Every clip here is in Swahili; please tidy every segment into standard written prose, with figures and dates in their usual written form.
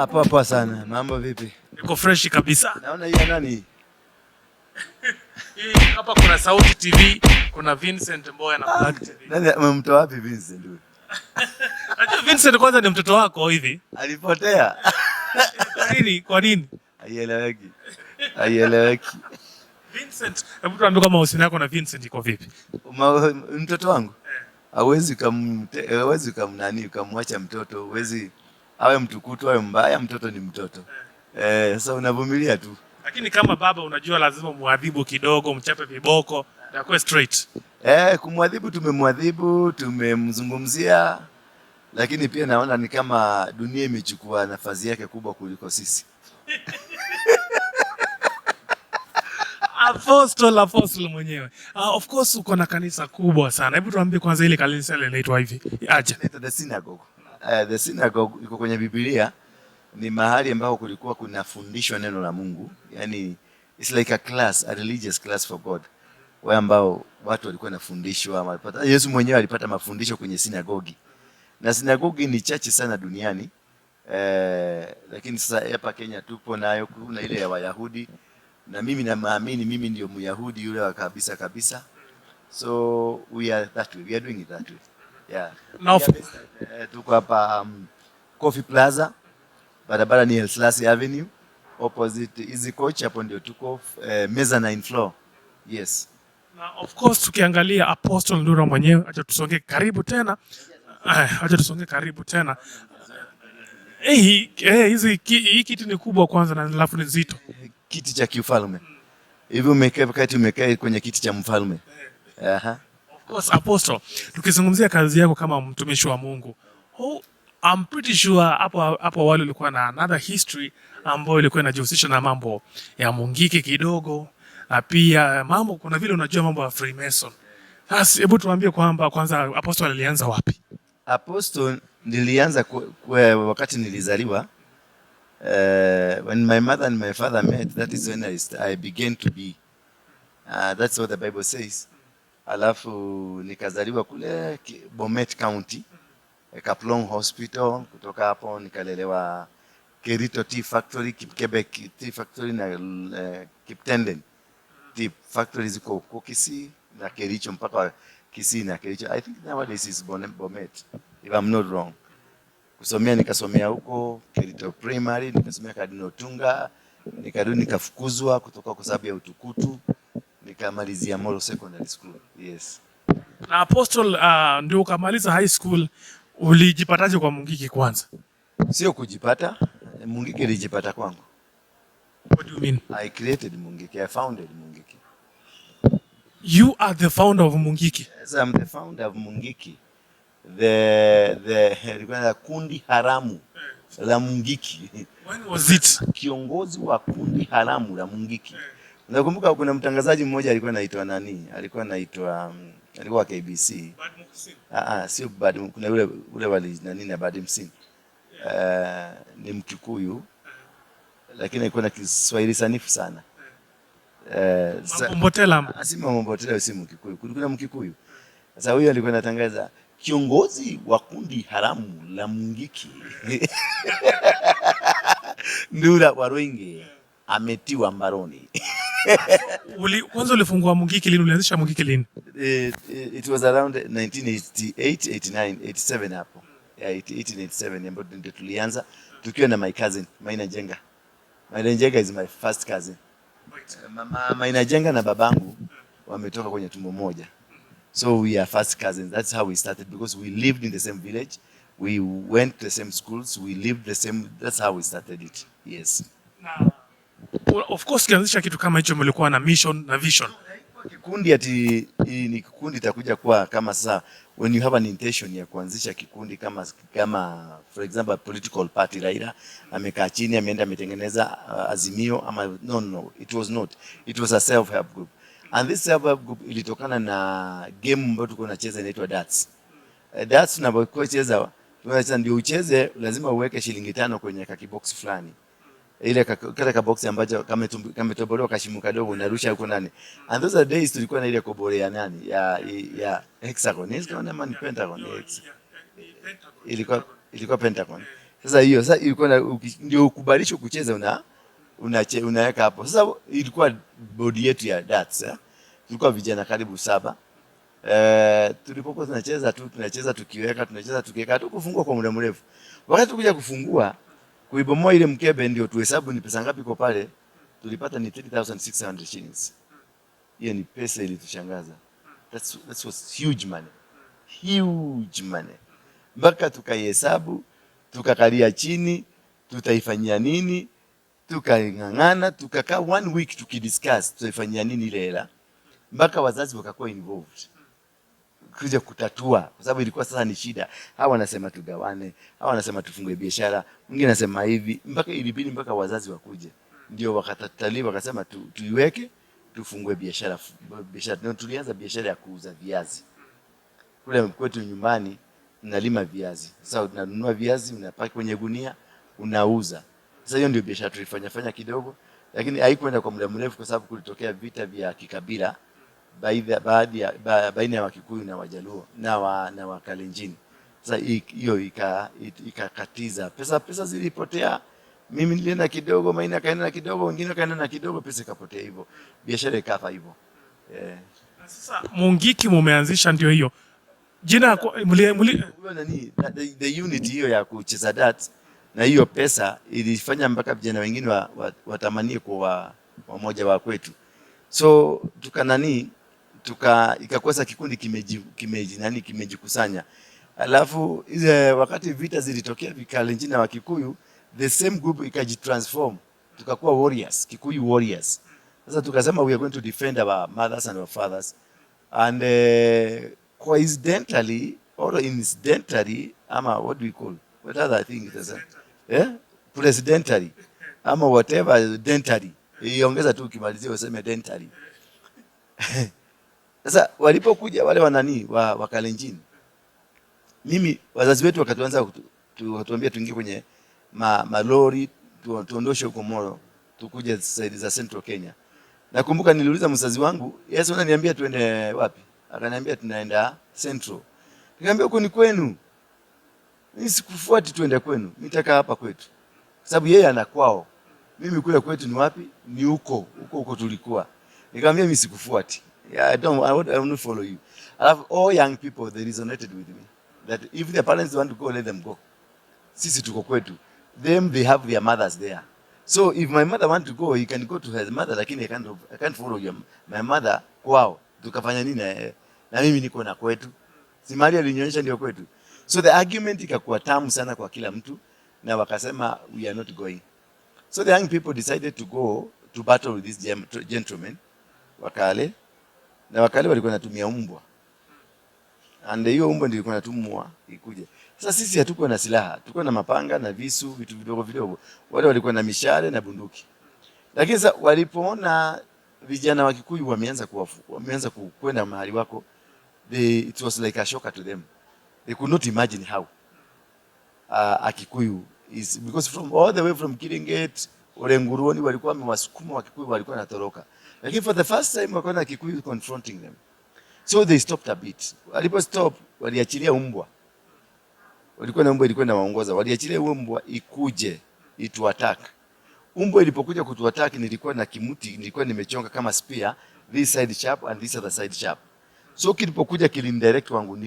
Hapa sana. Mambo vipi? Niko fresh kabisa. Naona hii nani? Hii hapa kuna Sauti TV, kuna Vincent Mboya na Plazza TV. Nani amemtoa wapi Vincent huyu? Unajua Vincent kwanza ni mtoto wako hivi. Alipotea. Kwa nini? Kwa nini? Haieleweki. Vincent, hebu tuambie kama uhusiano wako na Vincent iko vipi? Mtoto wangu? Hawezi kumnani kumwacha mtoto, hawezi awe mtukutu awe mbaya, mtoto ni mtoto. Sasa unavumilia tu. Lakini kama baba unajua lazima muadhibu kidogo, mchape viboko, na kwa straight. Kumwadhibu tumemwadhibu, tumemzungumzia, lakini pia naona ni kama dunia imechukua nafasi yake kubwa kuliko sisi. Apostle mwenyewe. Of course uko na kanisa kubwa sana. Hebu tuambie kwanza ile kanisa linaitwa hivi. Aje. The synagogue. The synagogue iko kwenye Biblia, ni mahali ambao kulikuwa kunafundishwa neno la Mungu. Yaani it's like a class, a religious class for God. Wao ambao watu walikuwa wanafundishwa, walipata Yesu mwenyewe alipata mafundisho kwenye sinagogi. Na sinagogi ni chache sana duniani. Lakini sasa hapa Kenya tupo nayo, kuna ile ya Wayahudi. Na mimi naamini mimi ndio Myahudi yule wa kabisa. So we are that way. We are doing it that way. Yeah. Now tuko hapa Coffee Plazza, barabara ni Elslasi Avenue, opposite Easy Coach, hapo ndio tuko Mezzanine floor. Yes. Na of course tukiangalia Apostle Ndura mwenyewe, acha tusonge karibu tena. Hii kiti ni kubwa kwanza na alafu ni nzito. Kiti cha kiufalme. Hivi umekaa kwenye kiti cha mfalme. Of course Apostle, tukizungumzia kazi yako kama mtumishi wa Mungu. I'm pretty sure hapo wale ulikuwa na another history ambayo ilikuwa inajihusisha na mambo ya mungiki kidogo, na pia mambo kuna vile unajua mambo ya Freemason. Sasa hebu tuambie kwamba kwanza Apostle alianza wapi? Apostle nilianza wakati nilizaliwa. When my mother and my father met, that is when I began to be. That's what the Bible says. Alafu nikazaliwa kule Bomet County, Kaplong Hospital. Kutoka hapo nikalelewa Kerito Tea Factory, Quebec Tea Factory na Kiptenden Tea Factory ziko huko Kisii na Kericho, mpaka Kisii na Kericho. I think nowadays is Bomet, if I'm not wrong. Kusomea nikasomea huko Kerito Primary, nikasomea Kadino Tunga, nikarudi nikafukuzwa kutoka kwa sababu ya utukutu, nikamalizia Molo Secondary School. Yes. Na Apostle, ndio ukamaliza high school, ulijipataje kwa mungiki kwanza? Sio kujipata, mungiki ilijipata kwangu. What do you mean? I created mungiki, I founded mungiki. You are the founder of mungiki? Yes, I'm the founder of mungiki. The kundi haramu la mungiki. When was it? Kiongozi wa kundi haramu la mungiki. Nakumbuka kuna mtangazaji mmoja alikuwa anaitwa nani? Alikuwa KBC. Sio Bad, kuna ule wali nani na Bad Msin. Ni Mkikuyu. Lakini alikuwa na Kiswahili sanifu sana. Mbombotela. Si Mbombotela, si Mkikuyu. Kuna Mkikuyu. Sasa huyo alikuwa anatangaza kiongozi wa kundi haramu la mungiki. Ndura Waruinge ametiwa mbaroni. Kwanza ulifungua mungiki lini? Ulianzisha mungiki lini? It was around 1988, 89, 87 hapo. Yeah, 1887 ambapo ndio tulianza tukiwa na my cousin Maina Jenga. Maina Jenga is my first cousin. Mama Maina Jenga na babangu wametoka kwenye tumbo moja. So we are first cousins. That's how we started, because we lived in the same village. We went to the same schools. We lived the same. That's how we started it. Yes. Now, of course, kianzisha kitu kama hicho mlikuwa na mission na vision. Kikundi ati ni kikundi itakuja kwa kama sasa when you have an intention ya kuanzisha kikundi kama for example a political party, Raila amekaa chini ameenda ametengeneza azimio ama no, it was not. It was a self help group. And this self-help group ilitokana na game ambayo tulikuwa tunacheza inaitwa darts. Darts tunapokuwa tunacheza ndio ucheze lazima uweke shilingi 5 kwenye kakibox fulani. Ile kale kabox ambacho kametobolewa kashimu kadogo unarusha huko ndani. And those are days tulikuwa na ile koborea nani ya hexagon. Ni kama ni pentagon. Ilikuwa pentagon. Sasa hiyo sasa ilikuwa ndio ukubalisho kucheza unaweka hapo. Sasa ilikuwa bodi yetu ya darts tulikuwa vijana karibu 7. Tulipokuwa tunacheza tukiweka tu kufungua kwa muda mrefu. Wakati kuja kufungua kuibomoa ile mkebe ndio tuhesabu ni pesa ngapi kwa pale, tulipata ni 3600 shillings. Hiyo ni pesa ilitushangaza. That was huge money. Huge money. Mpaka tukaihesabu, tukakalia chini, tutaifanyia nini? Tukang'ang'ana, tukakaa 1 week tukidiscuss tutaifanyia nini ile hela. Mpaka wazazi wakakuwa involved. Kuja kutatua kwa sababu ilikuwa sasa ni shida. Hawa wanasema tugawane, hawa wanasema tufungue biashara, mwingine anasema hivi, mpaka ilibidi mpaka wazazi wakuje. Ndio wakatataliwa wakasema tuiweke tufungue biashara. Ndio tulianza biashara ya kuuza viazi. Kule kwetu nyumbani tunalima viazi. Sasa unanunua viazi, unapaki kwenye gunia, unauza. Sasa hiyo ndio biashara tulifanya kidogo, lakini haikwenda kwa muda mrefu kwa sababu kulitokea vita vya kikabila baina ya Wakikuyu na Wajaluo na Wakalenjin. Sasa hiyo ikakatiza pesa zilipotea. Mimi nilienda kidogo, Maina kaenda kidogo, wengine kaenda na kidogo, pesa ikapotea hivyo. Biashara ikafa hivyo. Sasa Mungiki mumeanzisha ndio hiyo. Jina the unit hiyo ya kucheza darts na hiyo pesa ilifanya mpaka vijana wengine watamanie kwa wamoja wa kwetu. So ikakosa kikundi kimejikusanya. Alafu wakati vita zilitokea Vikalenjin na Wakikuyu, the same group ikajitransform, tukakuwa warriors, Kikuyu warriors. Sasa tukasema we are going to defend our mothers and our fathers, and coincidentally or incidentally, what do we call, what other thing it is, presidentially ama whatever, dentally iongeza tu kimalizia useme dentally. Sasa walipokuja wale wa Kalenjin, mimi wazazi wetu wakatuanza kutuambia tuingie kwenye malori tuondoshe huko Moro tukuje side za Central Kenya. Nakumbuka niliuliza mzazi wangu, Yesu ananiambia tuende wapi? Akaniambia tunaenda Central. Nikamwambia huko ni kwenu. Mimi sikufuati tuende kwenu. Nitaka hapa kwetu. Sababu yeye ana kwao. Mimi kule kwetu ni wapi? Ni huko tulikuwa. Nikamwambia mimi sikufuati. I will not follow you. All young people, they resonated with me that if their parents want to go, let them go. Sisi tuko kwetu. They have their mothers there. So if my mother want to go, he can go to her mother, lakini I can't follow my mother kwao. Tukafanya nini na mimi niko na kwetu. Si Maria alinionyesha ndio kwetu. So the argument ikakuwa tamu sana kwa kila mtu na wakasema we are not going. So the young people decided to go to battle with this gentleman Wakale. Na Wakale walikuwa wanatumia umbwa. And hiyo umbwa ndio ilikuwa inatumwa ikuje. Sasa sisi hatukuwa na silaha, tulikuwa na mapanga na visu, vitu vidogo. Wale walikuwa na mishale na bunduki. Lakini sasa walipoona vijana wa Kikuyu wameanza kwenda mahali wako, it was like a shock to them. They could not imagine how a Kikuyu is, because from all the way from Kiringate, Orenguruoni walikuwa wamewasukuma wa Kikuyu walikuwa wanatoroka. Lakini for the first time wakaona Kikuyu confronting them. So they stopped a bit. Walipo stop, waliachilia umbwa. Walikuwa na umbwa ilikuwa inawaongoza. Waliachilia umbwa ikuje ituattack. Umbwa ilipokuja kutuattack, nilikuwa na kimuti, nilikuwa nimechonga kama spear, this side sharp and this other side sharp. So kilipokuja kilindirect wangu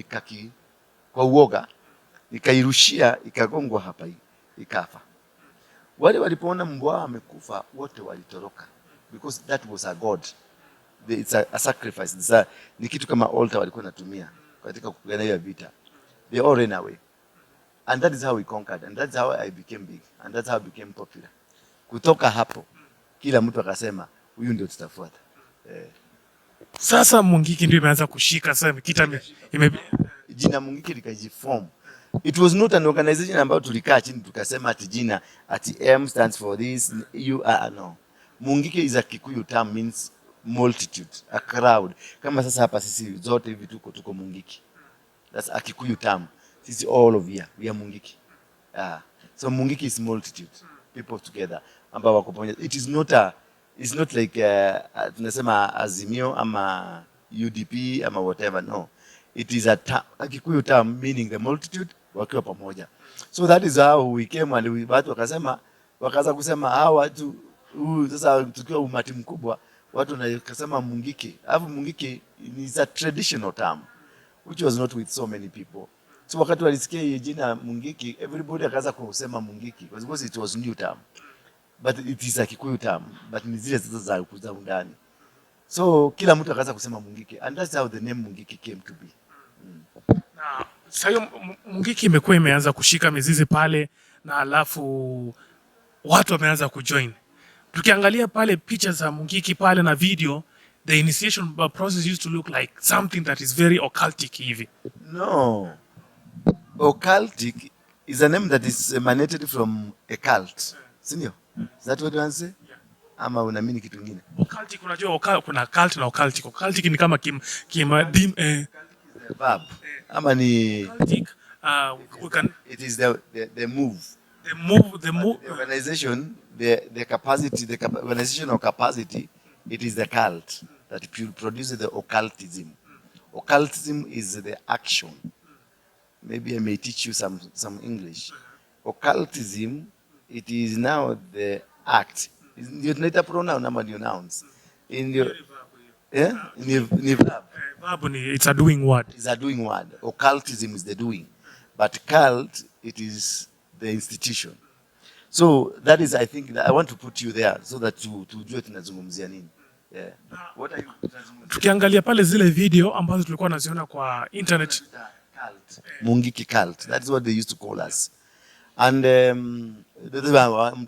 kwa uoga, nikairushia ikagongwa hapa hii, ikafa. Wale walipoona mbwa amekufa wote walitoroka because that was a god. It's a sacrifice. Ni kitu kama altar walikuwa natumia katika kupigana hiyo vita. They all ran away. And that is how we conquered. And that's how I became big. And that's how I became popular. Kutoka hapo, kila mtu akasema, huyu ndio tutafuata. Sasa Mungiki ndio imeanza kushika. Sasa jina Mungiki likajiform. It was not an organization ambayo tulikaa chini tukasema ati jina, ati M stands for this, you are, no. Mungiki is a Kikuyu term, means multitude, a crowd. Kama sasa hapa sisi zote hivi tuko Mungiki. That's a Kikuyu term. Sisi all of here, we are Mungiki. So Mungiki is multitude, people together. Ambao wako pamoja. It's not like tunasema Azimio ama UDP ama whatever, no. It is a Kikuyu term meaning the multitude wakiwa pamoja. So that is how we came, and watu wakaanza kusema hawa watu sasa tukiwa umati mkubwa watu wanasema mungiki. Alafu mungiki is a traditional term which was not with so many people. So wakati walisikia hii jina mungiki, everybody akaanza kusema mungiki because it was new term. But it is a Kikuyu term, but ni zile sasa za kuza undani. So kila mtu akaanza kusema mungiki, and that's how the name mungiki came to be. Na sasa mungiki imekuwa imeanza kushika mizizi pale, na alafu watu wameanza kujoin. Tukiangalia pale picha za mungiki pale na video, the initiation process used to look like something that is very occultic hivi. No. Occultic is a name that is emanated from a cult. Sindio? Is that what you want to say? Yeah. Ama unaamini kitu kingine? Occultic, unajua kuna cult na occultic. Occultic ni kama verb. Ama ni occultic, we can, it is the move. The move. The organization, the capacity, the organizational capacity, it is the cult that produces the occultism. Occultism is the action. Maybe I may teach you some English. Occultism, it is now the act. You need a pronoun ama new nouns. In your verb. It's a doing word. It's a doing word. Occultism is the doing. But cult, it is the institution. So that is, I think, I want to put you there so that tujue tunazungumzia nini. Yeah. What are you? Tukiangalia pale zile video ambazo tulikuwa naziona kwa internet. Cult. Mungiki cult. That's what they used to call us. And I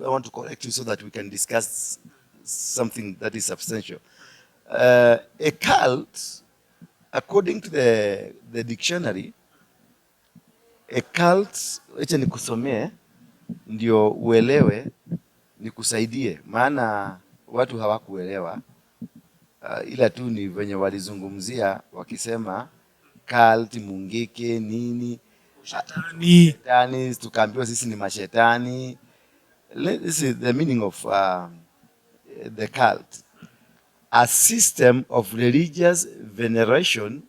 want to correct you so that we can discuss something that is substantial. A cult, according to the dictionary, a cult, echa nikusomee ndio uelewe, nikusaidie, maana watu hawakuelewa, ila tu ni venye walizungumzia wakisema cult, mungiki, nini, shetani, tukaambiwa sisi ni mashetani. This is the meaning of the cult. A system of religious veneration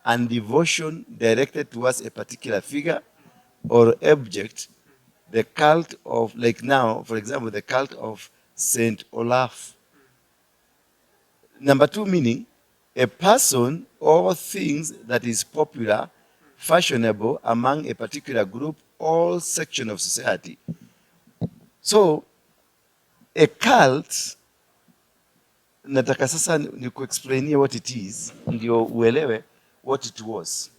and devotion directed towards a particular figure or object. The cult of, like now, for example, the cult of Saint Olaf. Number 2 meaning, a person or things that is popular, fashionable among a particular group or section of society. So, a cult, nataka sasa ni kuexplainia what it is, ndio uelewe what it was.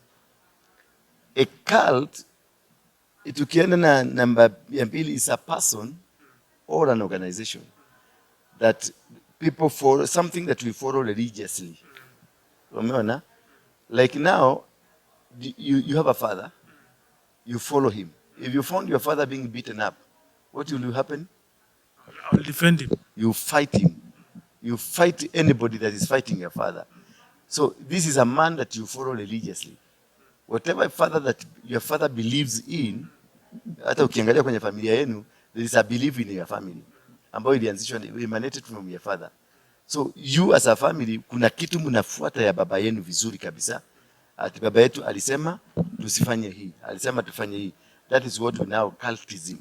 A cult, tukienda na namba ya pili, is a person or an organization that people follow, something that we follow religiously. Umeona? Like now, you have a father, you follow him. If you found your father being beaten up, what will happen? I will defend him. You fight him. You fight anybody that is fighting your father. So this is a man that you follow religiously. Whatever father that your father believes in, hata ukiangalia kwenye familia yenu, there is a belief in your family ambayo ilianzishwa, emanated from your father. So you as a family, kuna kitu mnafuata ya baba yenu vizuri kabisa. Ati baba yetu alisema tusifanye hii, alisema tufanye hii. That is what we now cultism.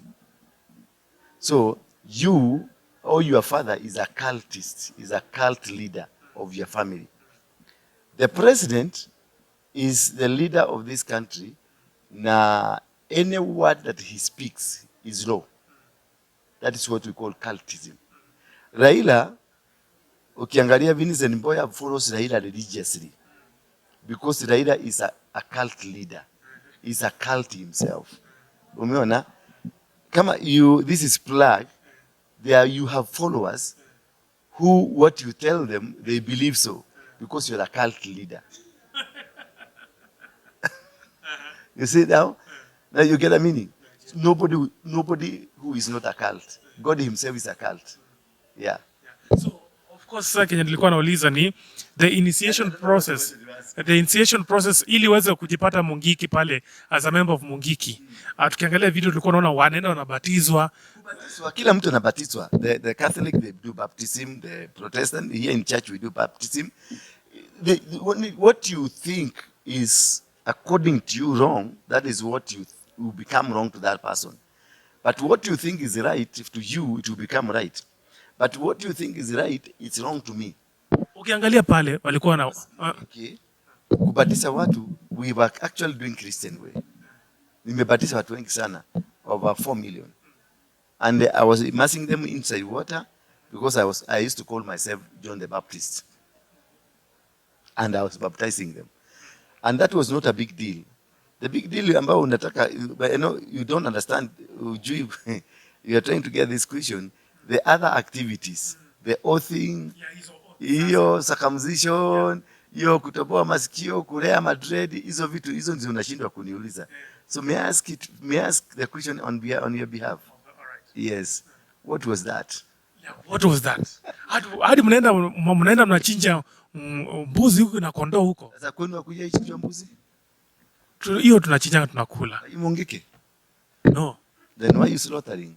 So you or your father is a cultist, is a cult leader of your family. The president is the leader of this country. Na any word that he speaks is law. That is what we call cultism. Raila, ukiangalia Vincent Mboya follows Raila religiously because Raila is a cult leader. He's a cult himself. Umeona? Kama this is plug. There you have followers who, what you tell them, they believe so because you're a cult leader. You see now? Now you get a meaning. Nobody who is not a cult. God himself is a cult. Yeah. So, of course, Kenyan nilikuwa nauliza ni the initiation process. The initiation process ili uweze kujipata mungiki pale as a member of mungiki. Tukiangalia video tulikuwa naona wanaenda wanabatizwa. Kila mtu anabatizwa. The Catholic, they do baptism. The Protestant, here in church we do baptism. What you think is according to you wrong, that is what will become wrong to that person. But what you think is right, if to you, it will become right. But what you think is right, it's wrong to me. Ukiangalia pale walikuwa na Okay. Kubatisa watu, we were actually doing Christian way. Nimebatisa watu wengi sana, over 4 million. And I was immersing them inside water because I used to call myself John the Baptist. And I was baptizing them. And that was not a big deal. The big deal ambao unataka, but you don't understand, you are trying to get this question, the other activities, the oathing, hiyo circumcision, hiyo kutoboa masikio, kulea madred, hizo vitu, hizo ndio unashindwa kuniuliza. So may I ask the question on your behalf? Yes. What was that? What was that? Hadi mnaenda mnachinja mbuzi huko na kondoo huko. Sasa kwenu hakuja ichinjwa mbuzi? Hiyo tunachinja tunakula. Imongike? No. Then why you slaughtering?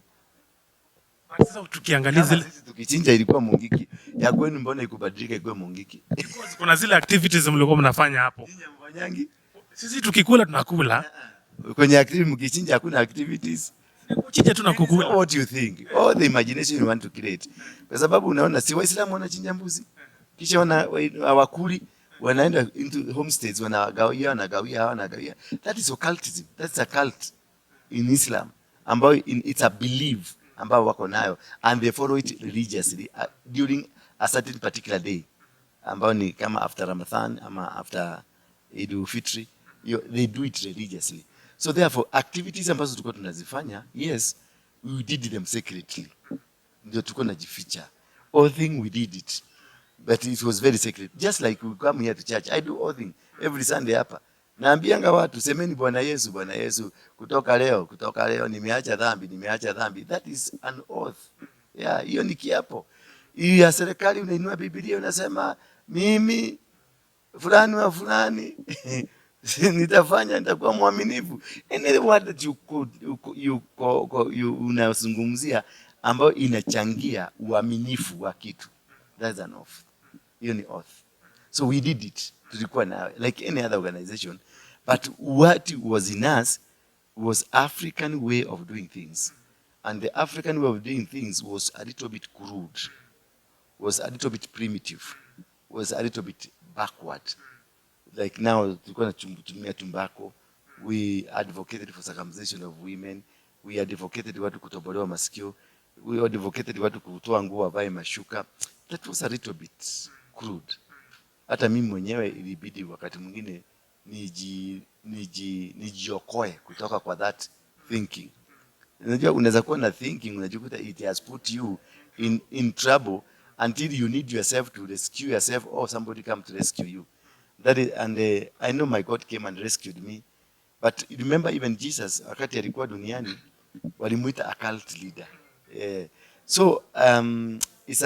Sasa tukiangalia zile tukichinja ilikuwa mongiki. Ya kwenu mbona ikubadilika ikuwe mongiki? Because kuna zile activities mlikuwa mnafanya hapo. Mfanyangi? Sisi tukikula tunakula. Kwenye activity mkichinja hakuna activities. Kuchinja tu na kukula. What do you think? All the imagination you want to create. Kwa sababu unaona si Waislamu wanachinja mbuzi. Kisha hawakuli, wanaenda into homesteads, wanagawia. That is occultism. That's a cult in Islam. Ambao it's a belief ambao wako nayo, and they follow it religiously during a certain particular day. Ambao ni kama after Ramadan ama after Eid al-Fitr, they do it religiously. So therefore activities ambazo tulikuwa tunazifanya, yes, we did them secretly. Ndio tulikuwa najificha. All thing we did it. But it was very sacred. Just like we come here to church, I do all thing every Sunday hapa. Naambianga watu semeni Bwana Yesu, kutoka leo nimeacha dhambi. That is an oath. Yeah, hiyo ni kiapo. Hii ya serikali unainua Biblia unasema mimi fulani wa fulani nitakuwa mwaminifu. Any word that you unazungumzia ambayo inachangia uaminifu wa kitu. That's an oath. Hiyo ni oath. So we did it. Tulikuwa na like any other organization. But what was in us was African way of doing things. And the African way of doing things was a little bit crude. Was a little bit primitive. Was a little bit backward. Like now, tulikuwa tunatumia tobacco. We advocated for circumcision of women. We advocated watu kutobolewa masikio. We advocated watu kutoa nguo wavae mashuka. That was a little bit crude. Hata mimi mwenyewe ilibidi wakati mwingine nijiokoe kutoka kwa that thinking. Unajua unaweza kuwa na thinking unajikuta it has put you in trouble until you need yourself to rescue yourself or somebody come to rescue you. That is, and I know my God came and rescued me. But remember even Jesus wakati alikuwa duniani walimuita a cult leader. So it's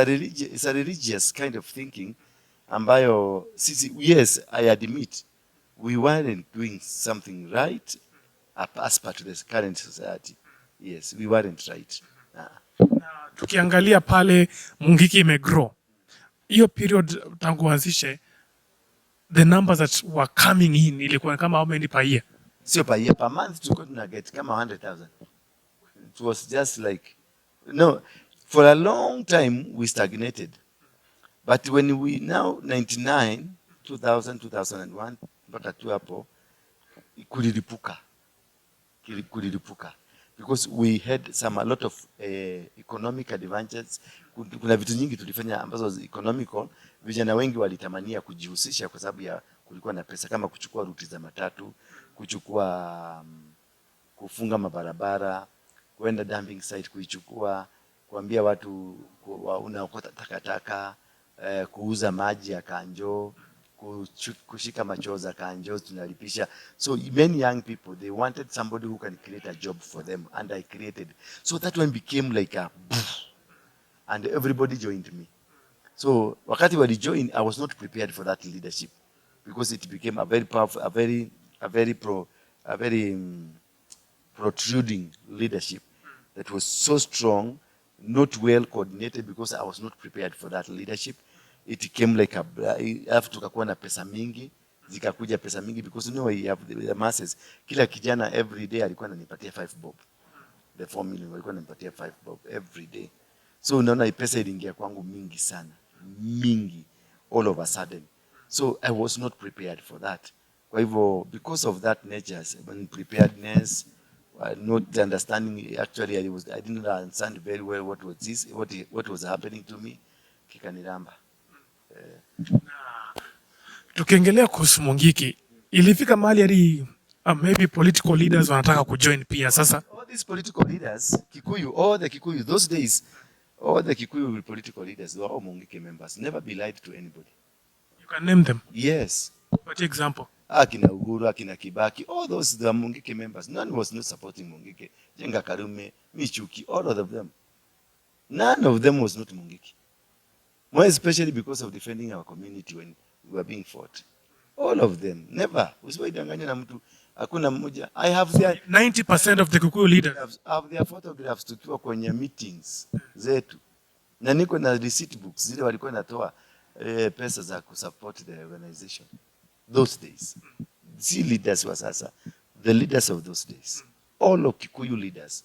a religious kind of thinking ambayo sisi, yes, I admit we weren't doing something right as part of the current society. Yes, we weren't right. Tukiangalia pale Mungiki imegrow. Hiyo period tangu anzishe, the numbers that were coming in ilikuwa kama how many per year? Sio per year, per month tulikuwa tunaget kama 100,000. It was just like, no, for a long time we stagnated. But when we now 99, 2000, 2001, mpaka tu hapo, kulilipuka. Because we had a lot of economic advantages. Kuna vitu nyingi tulifanya ambazo economical, vijana wengi walitamania kujihusisha kwa sababu ya kulikuwa na pesa, kama kuchukua ruti za matatu, kufunga mabarabara, kwenda dumping site kuichukua, kuambia watu unaokota takataka, kuuza maji ya kanjo, kushika machoo za kanjo tunalipisha. So many young people, they wanted somebody who can create a job for them, and I created. So that one became like a and everybody joined me. So wakati wali join, I was not prepared for that leadership because it became a very powerful, a very protruding leadership that was so strong, not well coordinated, because I was not prepared for that leadership. It came like after tukakuwa na pesa mingi zikakuja pesa mingi, because you know you have the masses. Kila kijana every day alikuwa ananipatia 5 bob. The 4 million walikuwa wananipatia 5 bob every day. So unaona pesa iliingia kwangu mingi sana, mingi all of a sudden. So I was not prepared for that. Kwa hivyo, because of that nature, unpreparedness, not understanding, actually I didn't understand very well what was happening to me, kikaniramba. Tukiengelea kuhusu Mungiki, ilifika mahali hadi maybe political leaders wanataka kujoin pia sasa. All these political leaders, all the Kikuyu, those days, all the Kikuyu political leaders, they were all Mungiki members. Never be lied to anybody. You can name them? Yes. What example? Akina Uhuru, Akina Kibaki, all those, they are Mungiki members. None was not supporting Mungiki. Jenga Karume, Michuki, all of them. None of them was not Mungiki. More especially because of defending our community when we were being fought. All of them. Never. Usiwaidanganya na mtu. Hakuna mmoja. I have their 90% of the Kikuyu leaders. I have their photographs tukiwa kwenye meetings zetu. Na niko na receipt books zile walikuwa natoa pesa za kusupport the organization. Those days. Si leaders wa sasa. The leaders of those days. All of Kikuyu leaders,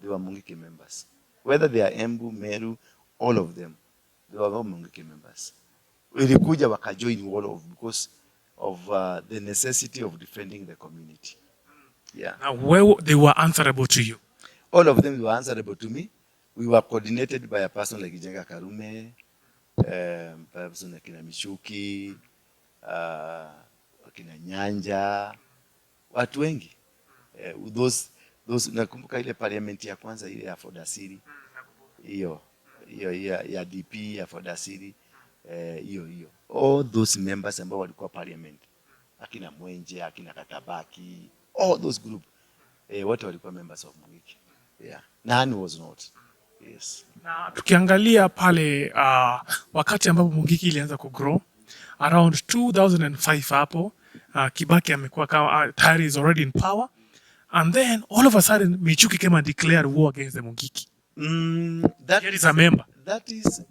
they were Mungiki members. Whether they are Embu, Meru, all of them, they were all Mungiki members. Ilikuja wakajoin all of because of the necessity of defending the community. Yeah. Now, where they were answerable to you? All of them were answerable to me. We were coordinated by a person like Jenga Karume, person like Mishuki, Kina Nyanja, watu wengi. Those nakumbuka ile parliament ya kwanza ile ya Fodasiri. Hiyo ya DP ya Fodasiri. Hiyo. All those members ambao walikuwa parliament. Akina Mwenje, akina Katabaki, all those group. Wote walikuwa members of Mungiki. Yeah. None was not. Yes. Na tukiangalia pale wakati ambapo Mungiki ilianza kugrow around 2005 hapo, Kibaki amekuwa kama tayari is already in power, and then all of a sudden Michuki came and declared war against the Mungiki. That is a member. That is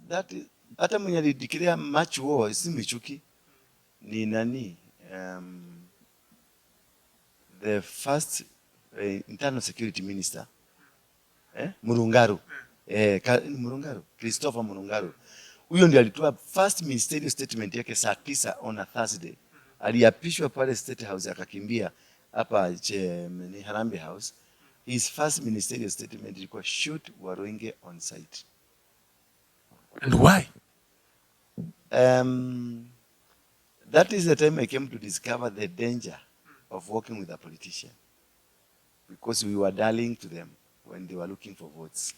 hata mwenye alideclare match war si Michuki, ni nani? The first internal security minister, Murungaru. Murungaru, Christopher Murungaru. Huyo ndiye alitoa first ministerial statement yake saa 9 on a Thursday. Aliapishwa pale State House akakimbia hapa ni Harambee House. His first ministerial statement ilikuwa shoot Waruinge on site. And why? That is the time I came to discover the danger of working with a politician. Because we were darling to them when they were looking for votes.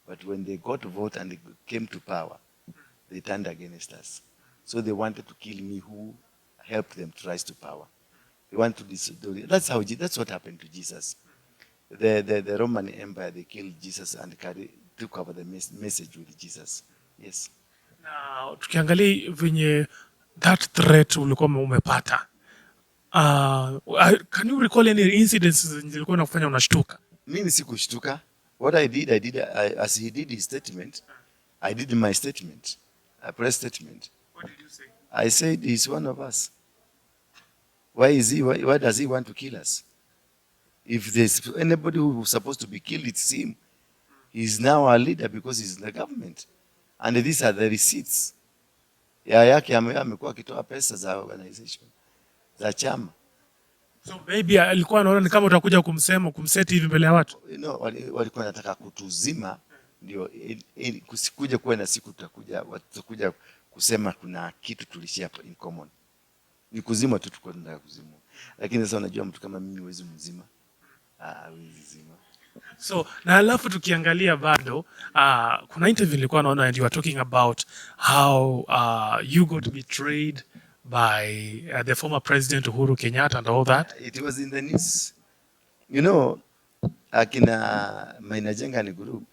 But when they got to vote and they came to power, they turned against us. So they wanted to kill me, who helped them to rise to power. They want to destroy. That's what happened to Jesus. The Roman Empire, they killed Jesus and took over the message with Jesus. Yes. Now, tukiangalia venye that threat ulikuwa umepata, can you recall any incidents zilikuwa nakufanya unashtuka? Mimi sikushtuka. What I did, as he did his statement, I did my statement, a press statement. What did you say? I said he's one of us. Why does he want to kill us? If there's anybody who was supposed to be killed, it's him. He's now our leader because he's in the government. And these are the receipts. Yake amekuwa akitoa pesa za organization, za chama. So maybe alikuwa anaona ni kama utakuja kumseti hivi mbele ya watu. Walikuwa wanataka kutuzima, ndio kusikuje kuwa na siku tutakuja kusema kuna kitu tulishia in common. Ni kuzima tu tuko tunataka kuzima. Lakini sasa unajua mtu kama mimi huwezi mzima. Hawezi zima. So na alafu tukiangalia bado kuna interview nilikuwa naona and you were talking about how you got betrayed by the former president Uhuru Kenyatta and all that. It was in the news. You know, akina Mainajenga ni group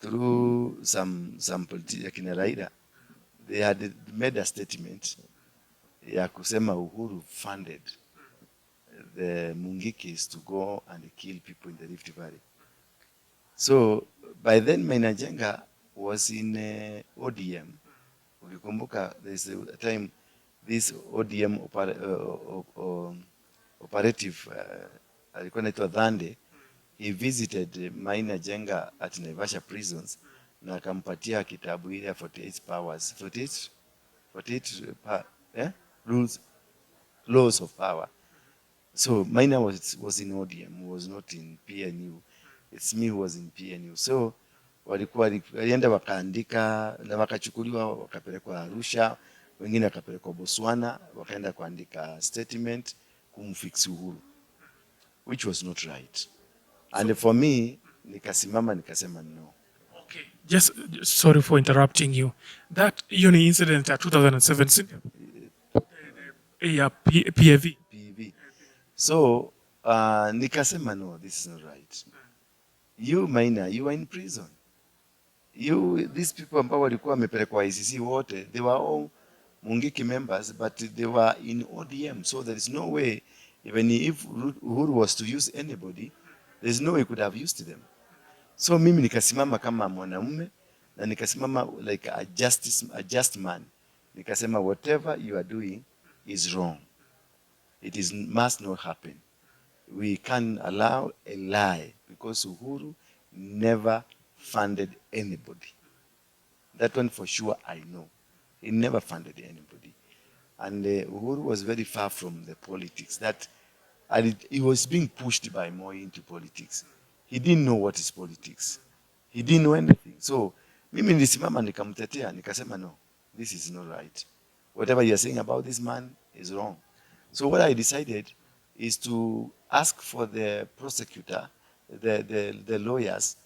through some politicians, akina Raila, they had made a statement ya kusema Uhuru funded the Mungikis to go and kill people in the Rift Valley. So by then Mainajenga was in ODM. Ukikumbuka, there's a time this ODM operative alikuwa anaitwa Dhande. He visited Maina Jenga at Naivasha prisons na akampatia kitabu ile 48 powers, 48 rules, laws of power. So Maina was in ODM, was not in PNU. It's me who was in PNU. So walienda wakaandika na wakachukuliwa wakapelekwa Arusha, wengine wakapelekwa Botswana, wakaenda kuandika statement kumfix Uhuru, which was not right. And for me, nikasimama nikasema no. Okay. Just sorry for interrupting you. That uni incident at 2017. Yeah, PAV. So nikasema no, this is not right. You Maina, you are in prison. These people ambao walikuwa wamepelekwa ICC wote, they were all Mungiki members, but they were in ODM. So there is no way, even if Uhuru was to use anybody, there is no way he could have used them. So mimi nikasimama kama mwanamume na nikasimama like a just man. Nikasema whatever you are doing is wrong. It must not happen. We can't allow a lie because Uhuru never funded anybody. That one for sure I know. He never funded anybody. And Uhuru was very far from the politics. He was being pushed by Moi into politics. He didn't know what is politics. He didn't know anything. So, mimi nilisimama nikamtetea, nikasema no, this is not right. Whatever you are saying about this man is wrong. So what I decided is to ask for the prosecutor, the lawyers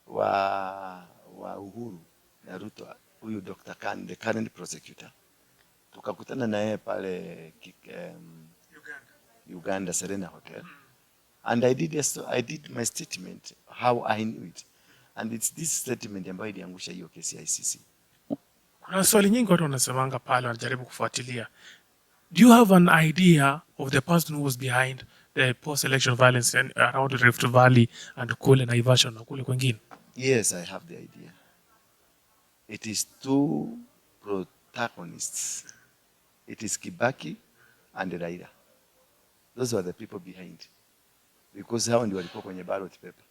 wa Uhuru na Ruto, huyu Dr. Khan, the current prosecutor. Tukakutana na yeye pale Uganda Serena Hotel. And I did my statement, how I knew it. And it's this statement ambayo iliangusha hiyo kesi ya ICC. Kuna swali nyingi watu wanasemanga pale wanajaribu kufuatilia. Do you have an idea of the person who was behind the post-election violence around the Rift Valley and kule Naivasha na kule kwingine? Yes, I have the idea. It is two protagonists. It is Kibaki and Raila. Those were the people behind. Because hao ndio walikuwa kwenye ballot paper.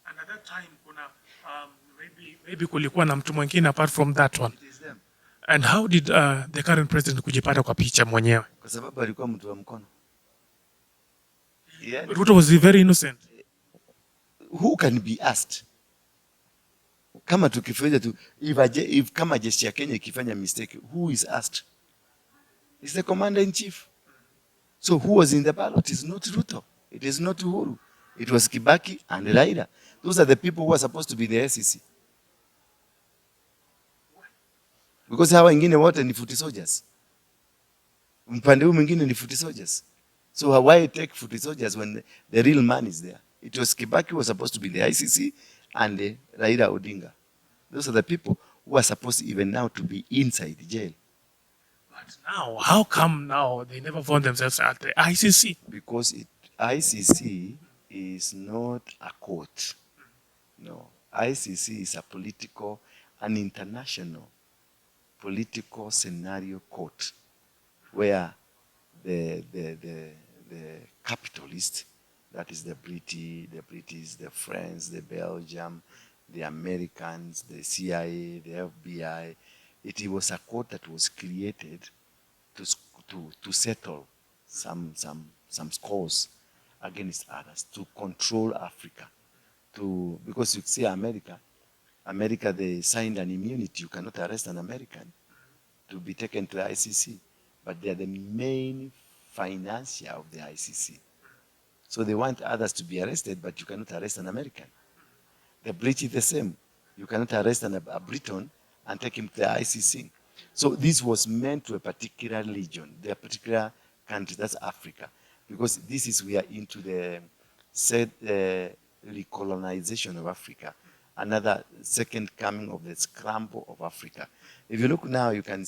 And at that time kuna maybe kulikuwa na mtu mwingine apart from that one. It is them. And how did the current president kujipata kwa picha mwenyewe? Kwa sababu alikuwa mtu wa mkono. Yeah. Ruto was very innocent. Who can be asked? Kama tukifanya tu, if kama jeshi ya Kenya ikifanya mistake, who is asked? It's the commander in chief. So who was in the ballot? It is not Ruto. It is not Uhuru. It was Kibaki and Raila. Those are the people who are supposed to be the SEC. Because hawa wengine wote ni footy soldiers. Mpande huu mwingine ni footy soldiers. So why take footy soldiers when the real man is there? It was Kibaki who was supposed to be the ICC and Raila Odinga. Those are the people who are supposed even now to be inside jail. But now, how come now they never found themselves at the ICC? Because ICC is not a court. No, ICC is a an international political scenario court where the capitalists, that is the British, the French, the Belgium, the Americans, the CIA, the FBI, it was a court that was created to settle some scores against others, to control Africa, because you see America, they signed an immunity. You cannot arrest an American to be taken to the ICC, but they are the main financier of the ICC. So they want others to be arrested, but you cannot arrest an American. The British is the same. You cannot arrest a Briton and take him to the ICC. So this was meant to a particular region, the particular country, that's Africa, because this is, we are into the said recolonization of Africa, another second coming of the scramble of Africa. If you look now, you can